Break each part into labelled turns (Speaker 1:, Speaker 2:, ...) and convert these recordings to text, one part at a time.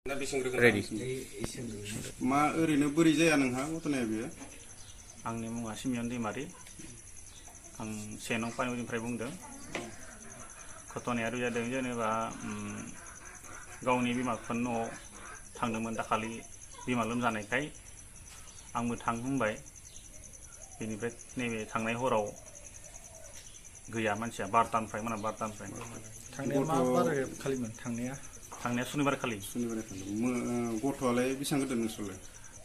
Speaker 1: Ready
Speaker 2: मा ओरैनो बोरै जाया नोंहा गथनाया बेयो?
Speaker 3: आंनि मुङा सिमियन दैमारि। आं 1 नं पानिफ्राय बुंदों। घटनाया जादों जेनेबा गावनि बिमा बिफानि न'आव थांदोंमोन दाखालि बिमा लोमजानायखाय आंबो थां होनबाय। बेनिफ्राय नैबे थांनाय हराव गैया मानसिया 12टानिफ्राय मोना 12टानिफ्राय।
Speaker 1: थांनाया मा बार खालिमोन थांनाया
Speaker 3: सुनिबार खालि।
Speaker 2: सुनिबार खालि गथ'आलाय बेसेबां गिदिर नोंसोरलाय?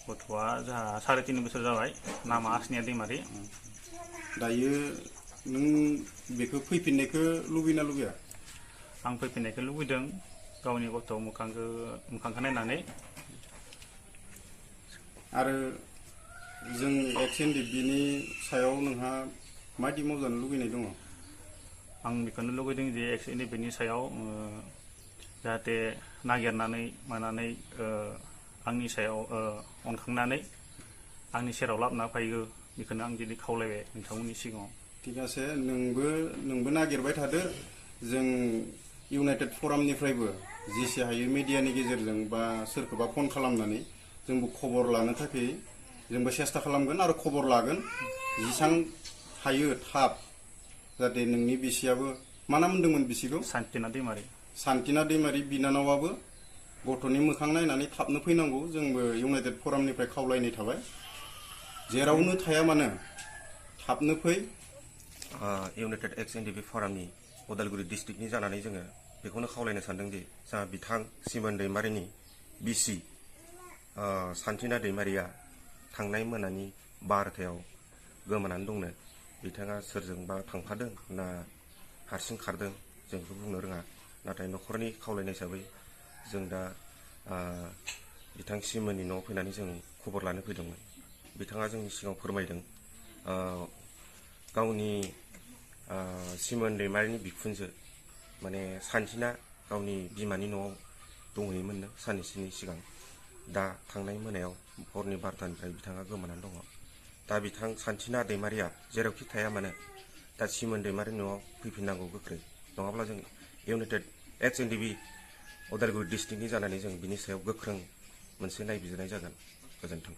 Speaker 3: गथ'आ जोंहा 3.5 बोसोर जाबाय। नामा आसनिया दैमारि।
Speaker 2: दायो नों बेखौ फैफिननायखौ लुबैना लुबैया?
Speaker 3: आं फैफिननायखौ लुबैदों गावनि गथ' मोखांखौ नायनानै।
Speaker 2: आरो जों एक्स-एन-डि-बिनि सायाव नोंहा माबायदि मावजानो लुबैनाय दङ?
Speaker 3: आं बेखौनो लुबैदों जे एक्स-एन-डि-बिनि सायाव जाहाथे नागिरनानै मानानै आंनि सायाव अनखांनानै आंनि सेराव लाबोना फैयो। बेखौनो आं दिनै खावलायबाय नोंथांमोननि सिगाङाव।
Speaker 2: ठीक आसे नोंबो नागिरबाय थादो। जों इउनाइटेड फरामनिफ्रायबो जेसे हायो मिडियानि गेजेरजों बा सोरखौबा फन खालामनानै जोंबो खबर लानो थाखाय जोंबो सेस्था खालामगोन आरो खबर लागोन जेसां हायो थाब जाहाथे नोंनि बिसियाबो मा नाम होनदोंमोन बिसिखौ?
Speaker 3: सान्टिना दैमारि।
Speaker 2: सान्टिना दैमारि बिनानावाबो गथ'नि मोखां नायनानै थाबनो फैनांगौ। जोंबो इउनाइटेड फरामनिफ्राय खावलायनाय थाबाय जेरावनो थाया मानो थाबनो फै।
Speaker 4: इउनाइटेड एक्स-एन-डि-बि फरामनि उदालगुरि डिस्ट्रिक्टनि जानानै जोङो बेखौनो खावलायनो सानदों दि जोंहा बिथां सिमोन दैमारिनि बिसि सान्टिना दैमारिया थांनाय मोनानि 12टायाव गोमानानै दंनो। बिथाङा सोरजोंबा थांफादों ना हारसिं खारदों जों बेखौ बुंनो रोङा। नाथाय न'खरनि खावलायनाय हिसाबै जों दा बिथां सिमोननि न'आव फैनानै जों खबर लानो फैदोंमोन। बिथाङा जोंनि सिगाङाव फोरमायदों गावनि सिमोन दैमारिनि बिखुनजो माने सान्टिना गावनि बिमानि न'आव दंहैयोमोननो साननैसोनि सिगां। दा थांनाय मोनायाव हरनि 12टानिफ्राय बिथाङा गोमानानै दङ। दा बिथां सान्टिना दैमारिया जेरावखि थाया मानो दा सिमोन दैमारिनि न'आव फैफिननांगौ गोख्रै। नङाब्ला जों इउनाइटेड एक्स-एन-डि-बि उदालगुरि डिस्ट्रिक्टनि जानानै जों बिनि सायाव गोख्रों मोनसे नायबिजिरनाय जागोन। गोजोन्थों।